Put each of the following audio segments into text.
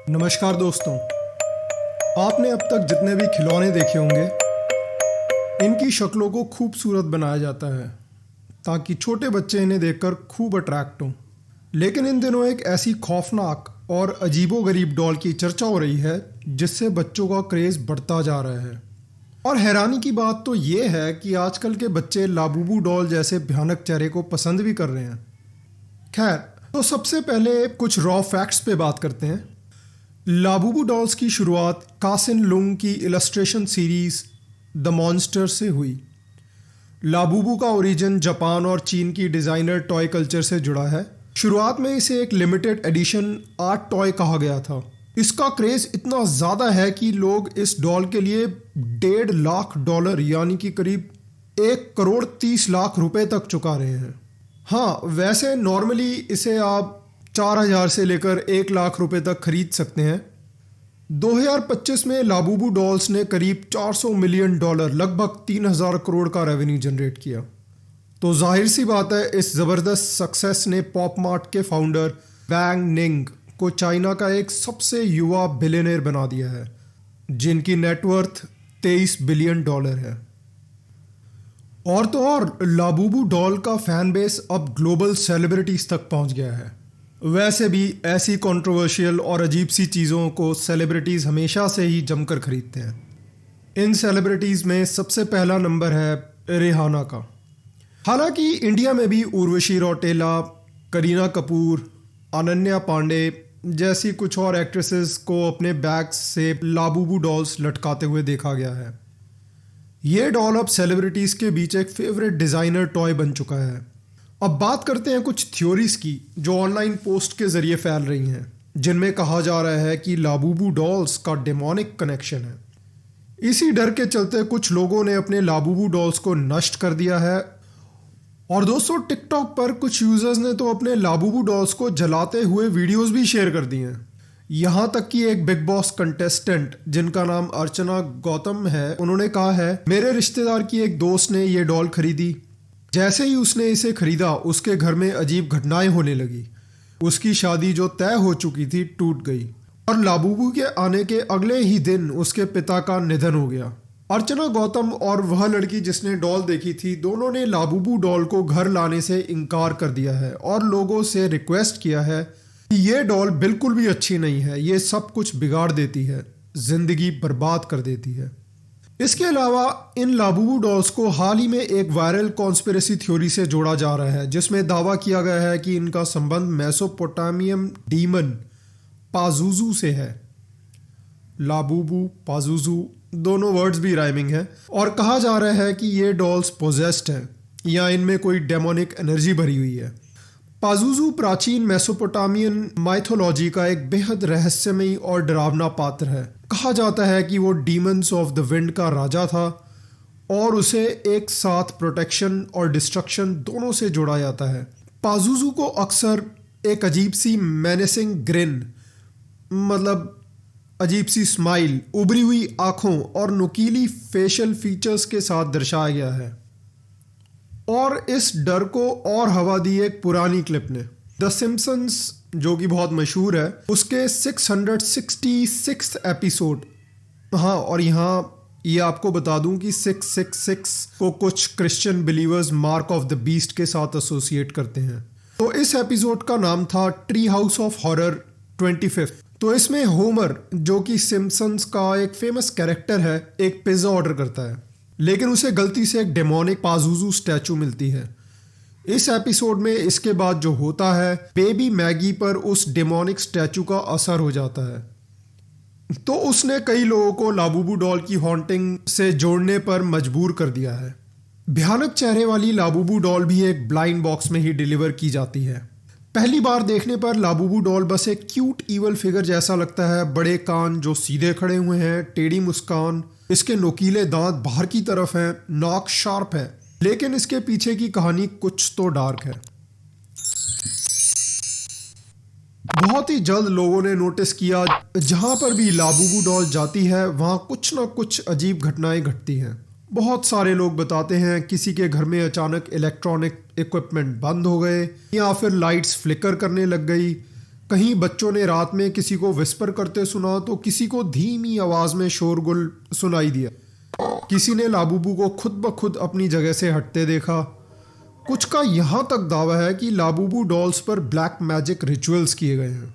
नमस्कार दोस्तों। आपने अब तक जितने भी खिलौने देखे होंगे, इनकी शक्लों को खूबसूरत बनाया जाता है ताकि छोटे बच्चे इन्हें देखकर खूब अट्रैक्ट हों। लेकिन इन दिनों एक ऐसी खौफनाक और अजीबोगरीब डॉल की चर्चा हो रही है जिससे बच्चों का क्रेज़ बढ़ता जा रहा है। और हैरानी की बात तो ये है कि आजकल के बच्चे लाबूबू डॉल जैसे भयानक चेहरे को पसंद भी कर रहे हैं। खैर, तो सबसे पहले कुछ रॉ फैक्ट्स पे बात करते हैं। लाबूबू डॉल्स की शुरुआत कासिन लुंग की इलस्ट्रेशन सीरीज़ द मॉन्स्टर से हुई। लाबूबू का ओरिजिन जापान और चीन की डिज़ाइनर टॉय कल्चर से जुड़ा है। शुरुआत में इसे एक लिमिटेड एडिशन आर्ट टॉय कहा गया था। इसका क्रेज़ इतना ज़्यादा है कि लोग इस डॉल के लिए $1.5 लाख यानी कि करीब 1,30,00,000 रुपए तक चुका रहे हैं। हाँ, वैसे नॉर्मली इसे आप 4,000 से लेकर 1 लाख रुपए तक खरीद सकते हैं। 2025 में लाबूबू डॉल्स ने करीब $400 मिलियन लगभग 3,000 करोड़ का रेवेन्यू जनरेट किया। तो जाहिर सी बात है, इस ज़बरदस्त सक्सेस ने पॉप मार्ट के फाउंडर वैंग निंग को चाइना का एक सबसे युवा बिलियनर बना दिया है, जिनकी नेटवर्थ $23 बिलियन है। और तो और लाबूबू डॉल का फैन बेस अब ग्लोबल सेलिब्रिटीज़ तक पहुंच गया है। वैसे भी ऐसी कंट्रोवर्शियल और अजीब सी चीज़ों को सेलिब्रिटीज़ हमेशा से ही जमकर खरीदते हैं। इन सेलिब्रिटीज़ में सबसे पहला नंबर है रिहाना का। हालांकि इंडिया में भी उर्वशी रौटेला, करीना कपूर, अनन्या पांडे जैसी कुछ और एक्ट्रेसेस को अपने बैग्स से लाबूबू डॉल्स लटकाते हुए देखा गया है। ये डॉल अब सेलिब्रिटीज़ के बीच एक फेवरेट डिज़ाइनर टॉय बन चुका है। अब बात करते हैं कुछ थ्योरीज़ की जो ऑनलाइन पोस्ट के ज़रिए फैल रही हैं, जिनमें कहा जा रहा है कि लाबूबू डॉल्स का डेमोनिक कनेक्शन है। इसी डर के चलते कुछ लोगों ने अपने लाबूबू डॉल्स को नष्ट कर दिया है। और दोस्तों, टिकटॉक पर कुछ यूज़र्स ने तो अपने लाबूबू डॉल्स को जलाते हुए वीडियोस भी शेयर कर दिए हैं। यहाँ तक कि एक बिग बॉस कंटेस्टेंट जिनका नाम अर्चना गौतम है, उन्होंने कहा है, मेरे रिश्तेदार की एक दोस्त ने ये डॉल खरीदी। जैसे ही उसने इसे खरीदा, उसके घर में अजीब घटनाएं होने लगी। उसकी शादी जो तय हो चुकी थी टूट गई और लाबूबू के आने के अगले ही दिन उसके पिता का निधन हो गया। अर्चना गौतम और वह लड़की जिसने डॉल देखी थी, दोनों ने लाबूबू डॉल को घर लाने से इनकार कर दिया है और लोगों से रिक्वेस्ट किया है कि ये डॉल बिल्कुल भी अच्छी नहीं है, ये सब कुछ बिगाड़ देती है, जिंदगी बर्बाद कर देती है। इसके अलावा इन लाबूबू डॉल्स को हाल ही में एक वायरल कॉन्स्पिरेसी थ्योरी से जोड़ा जा रहा है, जिसमें दावा किया गया है कि इनका संबंध मेसोपोटामियन डीमन पाजुजू से है। लाबूबू, पाजुजू दोनों वर्ड्स भी राइमिंग है। और कहा जा रहा है कि ये डॉल्स पोजेस्ड हैं या इनमें कोई डेमोनिक एनर्जी भरी हुई है। पाजुजू प्राचीन मेसोपोटामियन माइथोलॉजी का एक बेहद रहस्यमयी और डरावना पात्र है। कहा जाता है कि वो डीमंस ऑफ द विंड का राजा था और उसे एक साथ प्रोटेक्शन और डिस्ट्रक्शन दोनों से जोड़ा जाता है। पाजुजू को अक्सर एक अजीब सी मेनेसिंग ग्रिन, मतलब अजीब सी स्माइल, उभरी हुई आंखों और नुकीली फेशियल फीचर्स के साथ दर्शाया गया है। और इस डर को और हवा दी एक पुरानी क्लिप ने। द सिम्पसन्स, जो कि बहुत मशहूर है, उसके 666 एपिसोड। हाँ, और यहाँ ये आपको बता दूं कि 666 को कुछ Christian believers mark of the beast के साथ एसोसिएट करते हैं। तो इस एपिसोड का नाम था ट्री हाउस ऑफ हॉरर 25। तो इसमें होमर, जो कि सिम्पसन्स का एक फेमस कैरेक्टर है, एक पिज्ज़ा ऑर्डर करता है, लेकिन उसे गलती से एक डेमोनिक पाजुजू स्टैचू मिलती है। इस एपिसोड में इसके बाद जो होता है, बेबी मैगी पर उस डेमोनिक स्टैचू का असर हो जाता है। तो उसने कई लोगों को लाबूबू डॉल की हॉन्टिंग से जोड़ने पर मजबूर कर दिया है। भयानक चेहरे वाली लाबूबू डॉल भी एक ब्लाइंड बॉक्स में ही डिलीवर की जाती है। पहली बार देखने पर लाबूबू डॉल बस एक क्यूट ईवल फिगर जैसा लगता है। बड़े कान जो सीधे खड़े हुए हैं, टेढ़ी मुस्कान, इसके नोकीले दांत बाहर की तरफ हैं, नाक शार्प है, लेकिन इसके पीछे की कहानी कुछ तो डार्क है। बहुत ही जल्द लोगों ने नोटिस किया, जहां पर भी लाबूबू डॉल जाती है वहां कुछ ना कुछ अजीब घटनाएं घटती हैं। बहुत सारे लोग बताते हैं किसी के घर में अचानक इलेक्ट्रॉनिक इक्विपमेंट बंद हो गए या फिर लाइट्स फ्लिकर करने लग गई, कहीं बच्चों ने रात में किसी को विस्पर करते सुना तो किसी को धीमी आवाज में शोरगुल सुनाई दिया। किसी ने लाबूबू को खुद ब खुद अपनी जगह से हटते देखा। कुछ का यहाँ तक दावा है कि लाबूबू डॉल्स पर ब्लैक मैजिक रिचुअल्स किए गए हैं।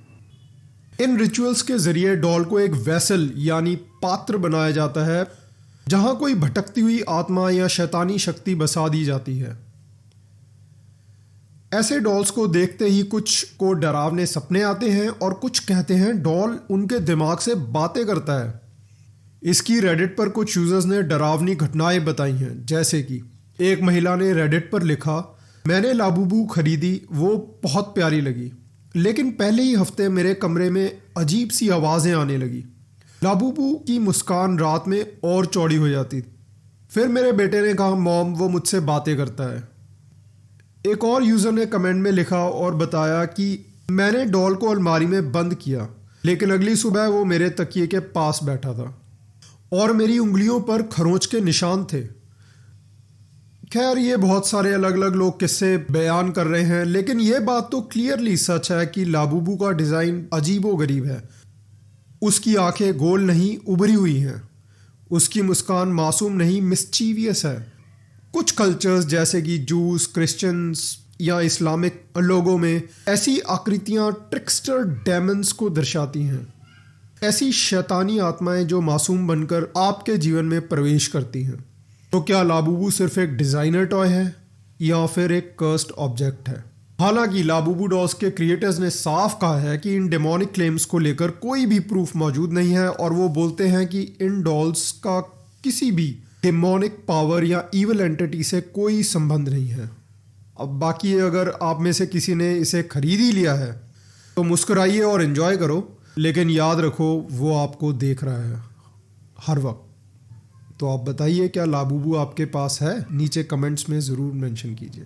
इन रिचुअल्स के जरिए डॉल को एक वेसल यानी पात्र बनाया जाता है जहां कोई भटकती हुई आत्मा या शैतानी शक्ति बसा दी जाती है। ऐसे डॉल्स को देखते ही कुछ को डरावने सपने आते हैं और कुछ कहते हैं डॉल उनके दिमाग से बातें करता है। इसकी रेडिट पर कुछ यूजर्स ने डरावनी घटनाएं बताई हैं, जैसे कि एक महिला ने रेडिट पर लिखा, मैंने लाबूबू खरीदी, वो बहुत प्यारी लगी, लेकिन पहले ही हफ्ते मेरे कमरे में अजीब सी आवाज़ें आने लगी। लाबूबू की मुस्कान रात में और चौड़ी हो जाती। फिर मेरे बेटे ने कहा, मॉम वो मुझसे बातें करता है। एक और यूज़र ने कमेंट में लिखा और बताया कि मैंने डॉल को अलमारी में बंद किया, लेकिन अगली सुबह वो मेरे तकिए के पास बैठा था और मेरी उंगलियों पर खरोंच के निशान थे। खैर, ये बहुत सारे अलग अलग लोग किस्से बयान कर रहे हैं, लेकिन ये बात तो क्लियरली सच है कि लाबूबू का डिज़ाइन अजीबोगरीब है। उसकी आंखें गोल नहीं, उभरी हुई हैं। उसकी मुस्कान मासूम नहीं, मिस्चीवियस है। कुछ कल्चर्स जैसे कि जूस, क्रिश्चियंस या इस्लामिक लोगों में ऐसी आकृतियां ट्रिक्स्टर डेमन्स को दर्शाती हैं, ऐसी शैतानी आत्माएं जो मासूम बनकर आपके जीवन में प्रवेश करती हैं। तो क्या लाबूबू सिर्फ एक डिज़ाइनर टॉय है या फिर एक कर्स्ड ऑब्जेक्ट है? हालांकि लाबूबू डॉल्स के क्रिएटर्स ने साफ कहा है कि इन डेमोनिक क्लेम्स को लेकर कोई भी प्रूफ मौजूद नहीं है और वो बोलते हैं कि इन डॉल्स का किसी भी डेमोनिक पावर या इविल एंटिटी से कोई संबंध नहीं है। अब बाकी अगर आप में से किसी ने इसे खरीद ही लिया है तो मुस्कुराइए और एंजॉय करो, लेकिन याद रखो वो आपको देख रहा है हर वक्त। तो आप बताइए, क्या लाबूबू आपके पास है? नीचे कमेंट्स में ज़रूर मेंशन कीजिए।